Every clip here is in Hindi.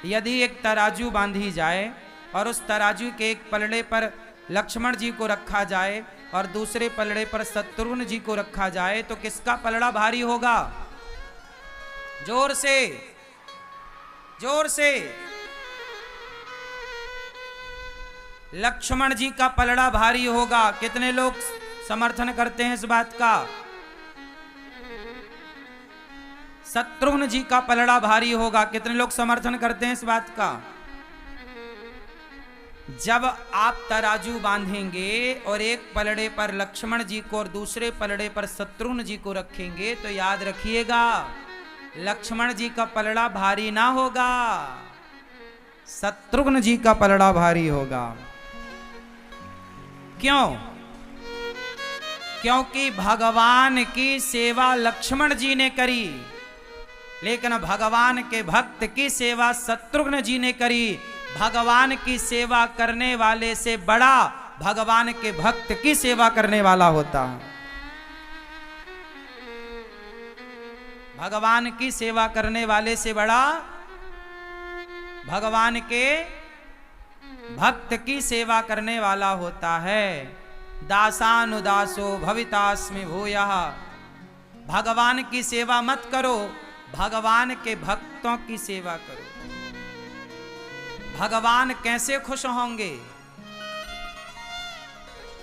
यदि एक तराजू बांधी जाए और उस तराजू के एक पलड़े पर लक्ष्मण जी को रखा जाए और दूसरे पलड़े पर शत्रुघ्न जी को रखा जाए तो किसका पलड़ा भारी होगा? जोर से, जोर से। लक्ष्मण जी का पलड़ा भारी होगा। कितने लोग समर्थन करते हैं इस बात का? शत्रुघ्न जी का पलड़ा भारी होगा। कितने लोग समर्थन करते हैं इस बात का? जब आप तराजू बांधेंगे और एक पलड़े पर लक्ष्मण जी को और दूसरे पलड़े पर शत्रुघ्न जी को रखेंगे तो याद रखिएगा, लक्ष्मण जी का पलड़ा भारी ना होगा, शत्रुघ्न जी का पलड़ा भारी होगा। क्यों? क्योंकि भगवान की सेवा लक्ष्मण जी ने करी, लेकिन भगवान के भक्त की सेवा शत्रुघ्न जी ने करी। भगवान की सेवा करने वाले से बड़ा भगवान के भक्त की सेवा करने वाला होता है। भगवान की सेवा करने वाले से बड़ा भगवान के भक्त की सेवा करने वाला होता है। दासानुदासो भवितास्मि भूयः। भगवान की सेवा मत करो, भगवान के भक्तों की सेवा करो। भगवान कैसे खुश होंगे?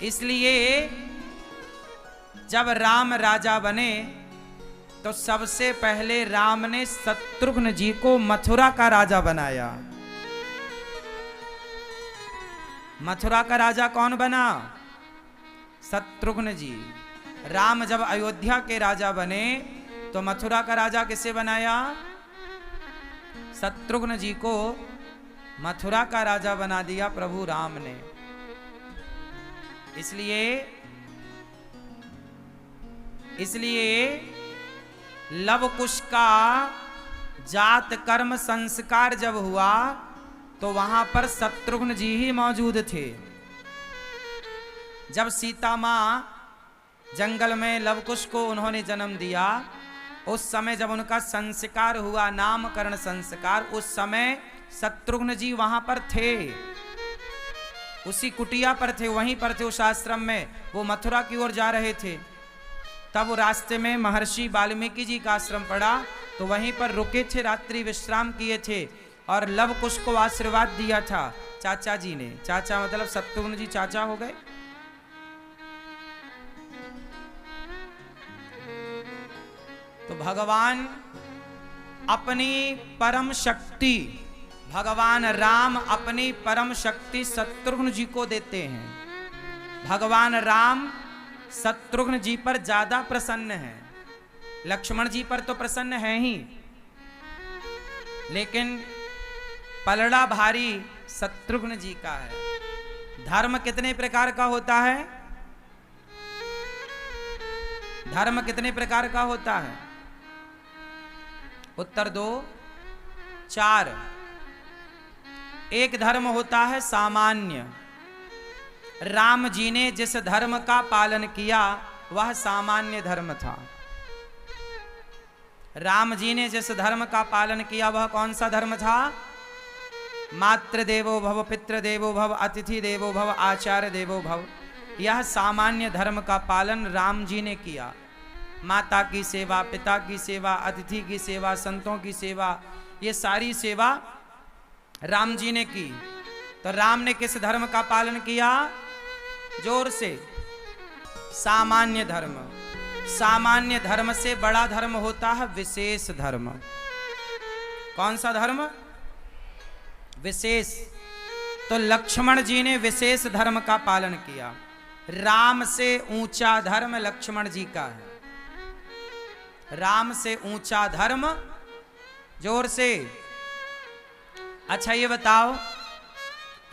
इसलिए जब राम राजा बने तो सबसे पहले राम ने शत्रुघ्न जी को मथुरा का राजा बनाया। मथुरा का राजा कौन बना? शत्रुघ्न जी। राम जब अयोध्या के राजा बने तो मथुरा का राजा किसे बनाया? शत्रुघ्न जी को मथुरा का राजा बना दिया प्रभु राम ने। इसलिए लव कुश का जात कर्म संस्कार जब हुआ तो वहां पर शत्रुघ्न जी ही मौजूद थे। जब सीता मां जंगल में लव कुश को उन्होंने जन्म दिया, उस समय जब उनका संस्कार हुआ, नामकरण संस्कार, उस समय शत्रुघ्न जी वहां पर थे, उसी कुटिया पर थे, वहीं पर थे उस आश्रम में। वो मथुरा की ओर जा रहे थे, तब वो रास्ते में महर्षि वाल्मीकि जी का आश्रम पड़ा तो वहीं पर रुके थे, रात्रि विश्राम किए थे और लव कुश को आशीर्वाद दिया था चाचा जी ने। चाचा मतलब शत्रुघ्न जी चाचा हो गए। तो भगवान अपनी परम शक्ति, भगवान राम अपनी परम शक्ति शत्रुघ्न जी को देते हैं। भगवान राम शत्रुघ्न जी पर ज्यादा प्रसन्न है, लक्ष्मण जी पर तो प्रसन्न है ही, लेकिन पलड़ा भारी शत्रुघ्न जी का है। धर्म कितने प्रकार का होता है? धर्म कितने प्रकार का होता है? उत्तर दो। 4। एक धर्म होता है सामान्य। राम जी ने जिस धर्म का पालन किया वह सामान्य धर्म था। राम जी ने जिस धर्म का पालन किया वह कौन सा धर्म था? मातृ देवो भव, पितृ देवो भव, अतिथि देवो भव, आचार्य देवो भव। यह सामान्य धर्म का पालन राम जी ने किया। माता की सेवा, पिता की सेवा, अतिथि की सेवा, संतों की सेवा, ये सारी सेवा राम जी ने की। तो राम ने किस धर्म का पालन किया? जोर से। सामान्य धर्म। सामान्य धर्म से बड़ा धर्म होता है विशेष धर्म। कौन सा धर्म? विशेष। तो लक्ष्मण जी ने विशेष धर्म का पालन किया। राम से ऊंचा धर्म लक्ष्मण जी का है। राम से ऊंचा धर्म। जोर से। अच्छा ये बताओ,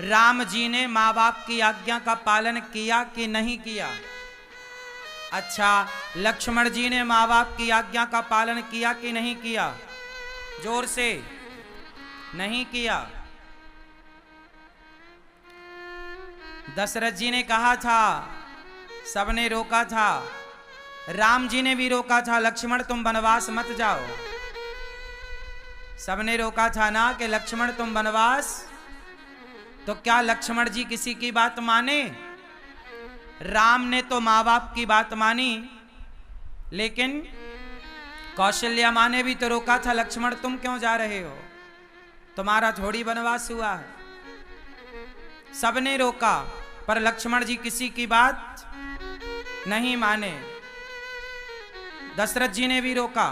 राम जी ने माँ बाप की आज्ञा का पालन किया कि नहीं किया? अच्छा, लक्ष्मण जी ने माँ बाप की आज्ञा का पालन किया कि नहीं किया? जोर से। नहीं किया। दशरथ जी ने कहा था, सबने रोका था, राम जी ने भी रोका था, लक्ष्मण तुम वनवास मत जाओ। सबने रोका था ना कि लक्ष्मण तुम वनवास, तो क्या लक्ष्मण जी किसी की बात माने? राम ने तो माँ बाप की बात मानी, लेकिन कौशल्या माँ ने भी तो रोका था, लक्ष्मण तुम क्यों जा रहे हो, तुम्हारा थोड़ी वनवास हुआ है। सबने रोका पर लक्ष्मण जी किसी की बात नहीं माने। दशरथ जी ने भी रोका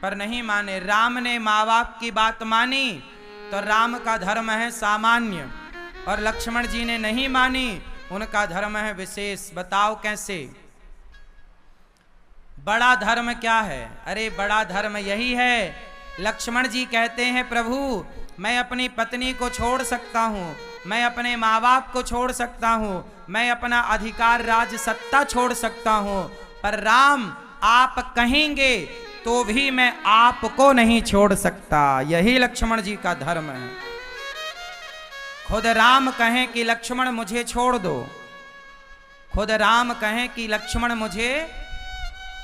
पर नहीं माने। राम ने माँ बाप की बात मानी तो राम का धर्म है सामान्य, और लक्ष्मण जी ने नहीं मानी, उनका धर्म है विशेष। बताओ कैसे? बड़ा धर्म क्या है? अरे बड़ा धर्म यही है। लक्ष्मण जी कहते हैं प्रभु मैं अपनी पत्नी को छोड़ सकता हूँ, मैं अपने माँ बाप को छोड़ सकता हूँ, मैं अपना अधिकार राज सत्ता छोड़ सकता हूँ, पर राम आप कहेंगे तो भी मैं आपको नहीं छोड़ सकता। यही लक्ष्मण जी का धर्म है। खुद राम कहें कि लक्ष्मण मुझे छोड़ दो, खुद राम कहें कि लक्ष्मण मुझे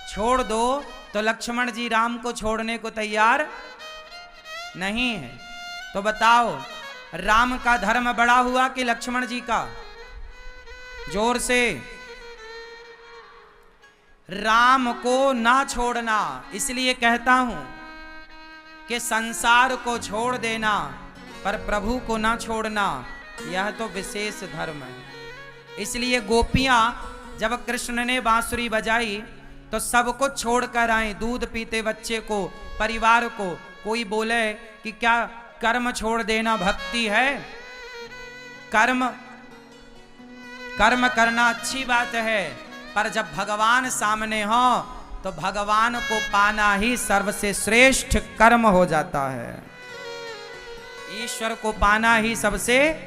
छोड़ दो, तो लक्ष्मण जी राम को छोड़ने को तैयार नहीं है। तो बताओ राम का धर्म बड़ा हुआ कि लक्ष्मण जी का? जोर से। राम को ना छोड़ना, इसलिए कहता हूं कि संसार को छोड़ देना पर प्रभु को ना छोड़ना, यह तो विशेष धर्म है। इसलिए गोपियां जब कृष्ण ने बांसुरी बजाई तो सब कुछ छोड़कर आई, दूध पीते बच्चे को, परिवार को। कोई बोले कि क्या कर्म छोड़ देना भक्ति है? कर्म करना अच्छी बात है, पर जब भगवान सामने हो तो भगवान को पाना ही सबसे श्रेष्ठ कर्म हो जाता है। ईश्वर को पाना ही सबसे।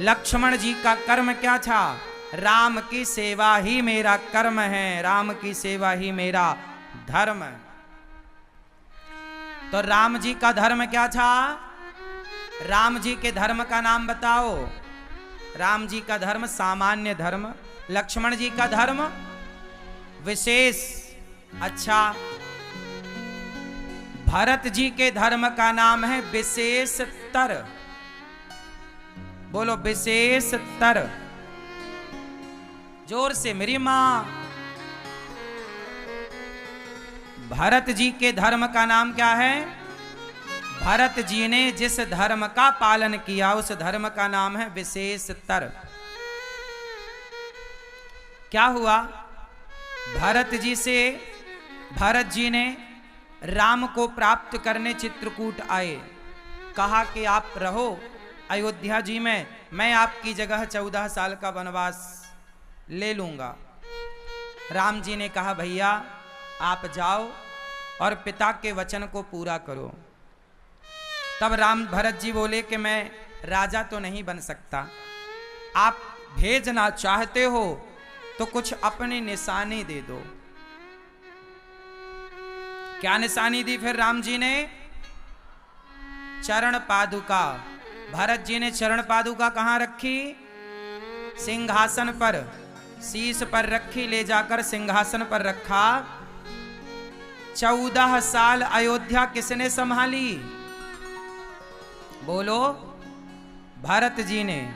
लक्ष्मण जी का कर्म क्या था? राम की सेवा ही मेरा कर्म है, राम की सेवा ही मेरा धर्म है। तो राम जी का धर्म क्या था? राम जी के धर्म का नाम बताओ। राम जी का धर्म सामान्य धर्म, लक्ष्मण जी का धर्म विशेष। अच्छा, भरत जी के धर्म का नाम है विशेषतर। बोलो विशेषतर, जोर से मेरी मां। भरत जी के धर्म का नाम क्या है? भरत जी ने जिस धर्म का पालन किया उस धर्म का नाम है विशेषतर। क्या हुआ? भरत जी ने राम को प्राप्त करने चित्रकूट आए, कहा कि आप रहो अयोध्या जी में, मैं आपकी जगह 14 साल का वनवास ले लूंगा। राम जी ने कहा भैया आप जाओ और पिता के वचन को पूरा करो। तब भरत जी बोले कि मैं राजा तो नहीं बन सकता, आप भेजना चाहते हो तो कुछ अपनी निशानी दे दो। क्या निशानी दी फिर राम जी ने? चरण पादुका। भरत जी ने चरण पादुका कहां रखी? सिंहासन पर, शीश पर रखी, ले जाकर सिंहासन पर रखा। 14 साल अयोध्या किसने संभाली? बोलो, भरत जी ने।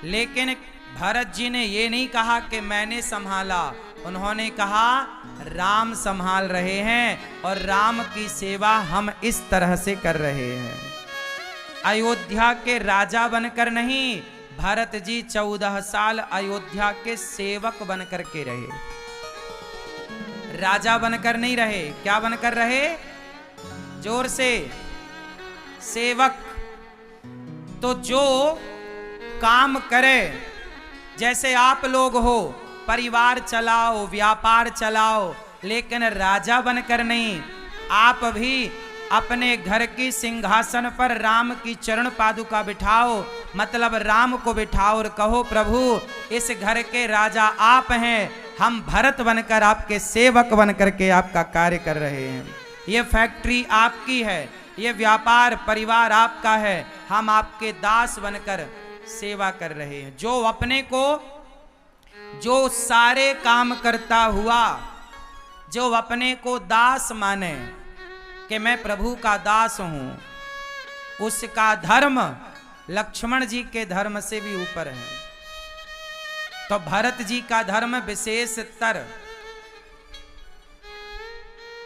लेकिन भरत जी ने ये नहीं कहा कि मैंने संभाला, उन्होंने कहा राम संभाल रहे हैं और राम की सेवा हम इस तरह से कर रहे हैं। अयोध्या के राजा बनकर नहीं, भरत जी 14 साल अयोध्या के सेवक बनकर के रहे, राजा बनकर नहीं रहे। क्या बनकर रहे? जोर से, सेवक। तो जो काम करे, जैसे आप लोग हो, परिवार चलाओ, व्यापार चलाओ, लेकिन राजा बनकर नहीं। आप भी अपने घर की सिंहासन पर राम की चरण पादुका बिठाओ, मतलब राम को बिठाओ और कहो प्रभु इस घर के राजा आप हैं, हम भरत बनकर आपके सेवक बनकर के आपका कार्य कर रहे हैं। ये फैक्ट्री आपकी है, ये व्यापार परिवार आपका है, हम आपके दास बनकर सेवा कर रहे हैं। जो अपने को, जो सारे काम करता हुआ, जो अपने को दास माने कि मैं प्रभु का दास हूं, उसका धर्म लक्ष्मण जी के धर्म से भी ऊपर है। तो भरत जी का धर्म विशेषतर,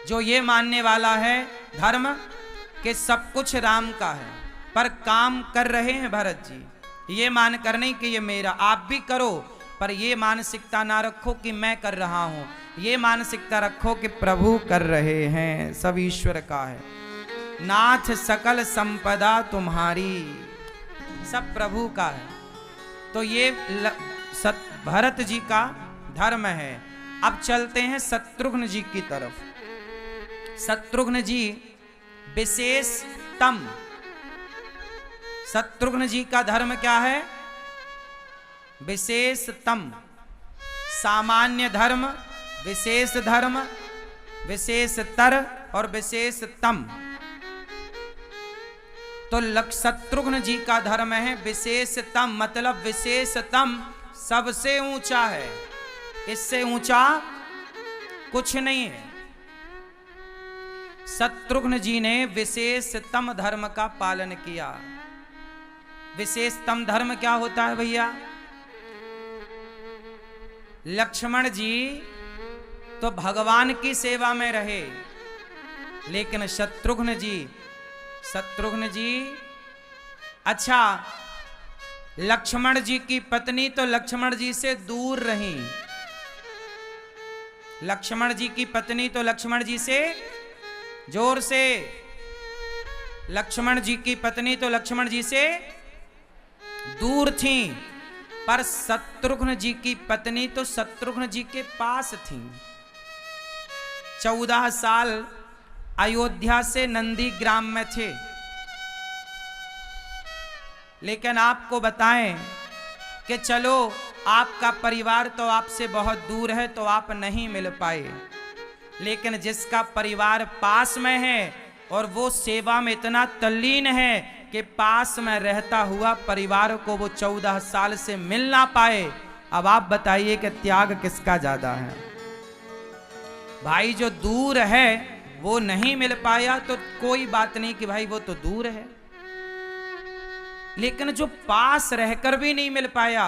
जो ये मानने वाला है धर्म कि सब कुछ राम का है, पर काम कर रहे हैं भरत जी, ये मान कर नहीं कि ये मेरा, आप भी करो, पर ये मानसिकता ना रखो कि मैं कर रहा हूं, ये मानसिकता रखो कि प्रभु कर रहे हैं, सब ईश्वर का है। नाथ सकल संपदा तुम्हारी, सब प्रभु का है। तो ये भरत जी का धर्म है। अब चलते हैं शत्रुघ्न जी की तरफ। शत्रुघ्न जी विशेषतम, शत्रुघ्न जी का धर्म क्या है? विशेषतम। सामान्य धर्म, विशेष धर्म, विशेषतर और विशेषतम। तो शत्रुघ्न जी का धर्म है विशेषतम, मतलब विशेषतम सबसे ऊंचा है, इससे ऊंचा कुछ नहीं है। शत्रुघ्न जी ने विशेषतम धर्म का पालन किया। विशेषतम धर्म क्या होता है भैया? लक्ष्मण जी तो भगवान की सेवा में रहे, लेकिन शत्रुघ्न जी अच्छा, लक्ष्मण जी की पत्नी तो लक्ष्मण जी से दूर रही। लक्ष्मण जी की पत्नी तो लक्ष्मण जी से, जोर से, लक्ष्मण जी की पत्नी तो लक्ष्मण जी से दूर थी, पर शत्रुघ्न जी की पत्नी तो शत्रुघ्न जी के पास थी। 14 साल अयोध्या से नंदीग्राम में थे, लेकिन आपको बताएं कि चलो आपका परिवार तो आपसे बहुत दूर है तो आप नहीं मिल पाए, लेकिन जिसका परिवार पास में है और वो सेवा में इतना तल्लीन है कि पास में रहता हुआ परिवार को वो 14 साल से मिल ना पाए, अब आप बताइए कि त्याग किसका ज्यादा है? भाई जो दूर है वो नहीं मिल पाया तो कोई बात नहीं कि भाई वो तो दूर है, लेकिन जो पास रहकर भी नहीं मिल पाया,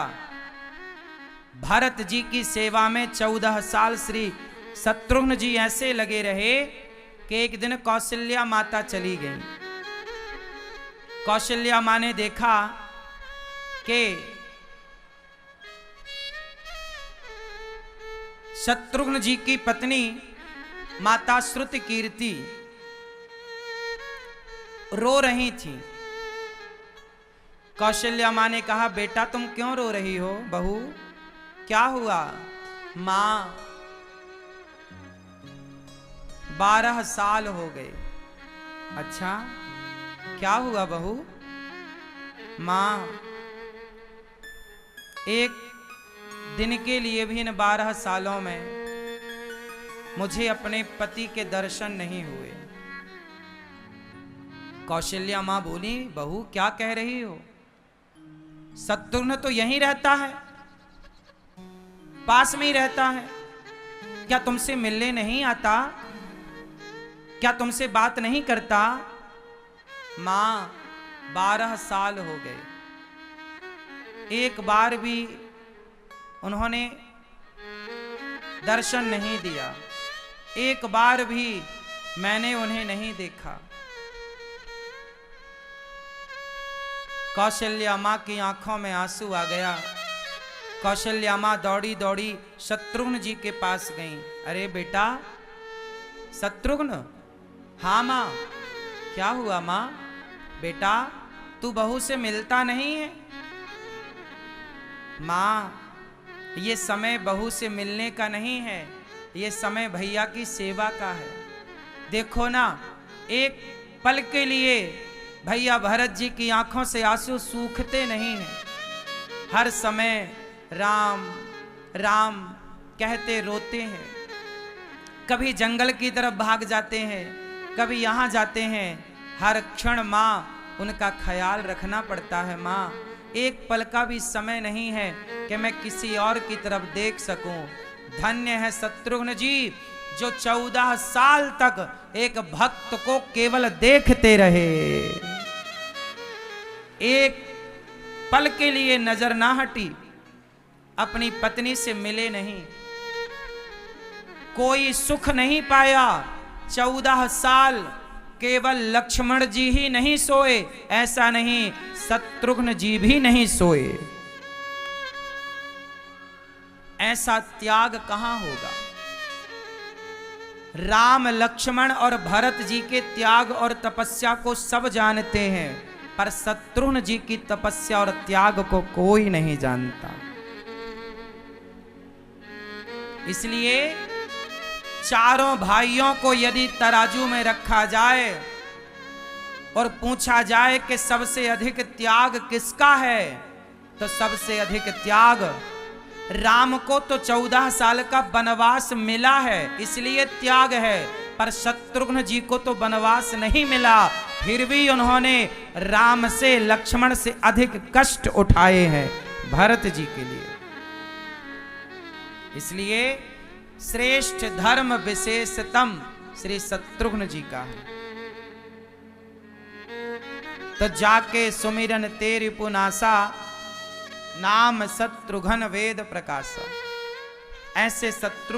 भरत जी की सेवा में 14 साल श्री शत्रुघ्न जी ऐसे लगे रहे कि एक दिन कौशल्या माता चली गई। कौशल्या माँ ने देखा कि शत्रुघ्न जी की पत्नी माता श्रुति कीर्ति रो रही थी। कौशल्या माँ ने कहा, बेटा तुम क्यों रो रही हो बहू, क्या हुआ? माँ 12 साल हो गए। अच्छा, क्या हुआ बहू? माँ एक दिन के लिए भी इन 12 सालों में मुझे अपने पति के दर्शन नहीं हुए। कौशल्या माँ बोली, बहू क्या कह रही हो? शत्रुघ्न तो यहीं रहता है, पास में ही रहता है, क्या तुमसे मिलने नहीं आता? क्या तुमसे बात नहीं करता? माँ 12 साल हो गए, एक बार भी उन्होंने दर्शन नहीं दिया, एक बार भी मैंने उन्हें नहीं देखा। कौशल्या माँ की आंखों में आंसू आ गया। कौशल्या माँ दौड़ी दौड़ी शत्रुघ्न जी के पास गई। अरे बेटा शत्रुघ्न। हाँ माँ। क्या हुआ माँ? बेटा तू बहू से मिलता नहीं है? माँ ये समय बहू से मिलने का नहीं है, ये समय भैया की सेवा का है। देखो ना, एक पल के लिए भैया भरत जी की आंखों से आंसू सूखते नहीं हैं, हर समय राम राम कहते रोते हैं। कभी जंगल की तरफ भाग जाते हैं, कभी यहाँ जाते हैं, हर क्षण माँ उनका ख्याल रखना पड़ता है। माँ एक पल का भी समय नहीं है कि मैं किसी और की तरफ देख सकूं। धन्य है शत्रुघ्न जी जो 14 साल तक एक भक्त को केवल देखते रहे। एक पल के लिए नजर ना हटी, अपनी पत्नी से मिले नहीं, कोई सुख नहीं पाया। 14 साल केवल लक्ष्मण जी ही नहीं सोए, ऐसा नहीं, शत्रुघ्न जी भी नहीं सोए। ऐसा त्याग कहां होगा? राम, लक्ष्मण और भरत जी के त्याग और तपस्या को सब जानते हैं, पर शत्रुघ्न जी की तपस्या और त्याग को कोई नहीं जानता। इसलिए चारों भाइयों को यदि तराजू में रखा जाए और पूछा जाए कि सबसे अधिक त्याग किसका है, तो सबसे अधिक त्याग राम को तो 14 साल का वनवास मिला है, इसलिए त्याग है, पर शत्रुघ्न जी को तो वनवास नहीं मिला, फिर भी उन्होंने राम से, लक्ष्मण से अधिक कष्ट उठाए हैं भरत जी के लिए। इसलिए श्रेष्ठ धर्म विशेषतम श्री शत्रुघ्न जी का है। तो जाके सुमिरन तेरी पुनासा, नाम शत्रुघ्न वेद प्रकाशा। ऐसे शत्रुघ्न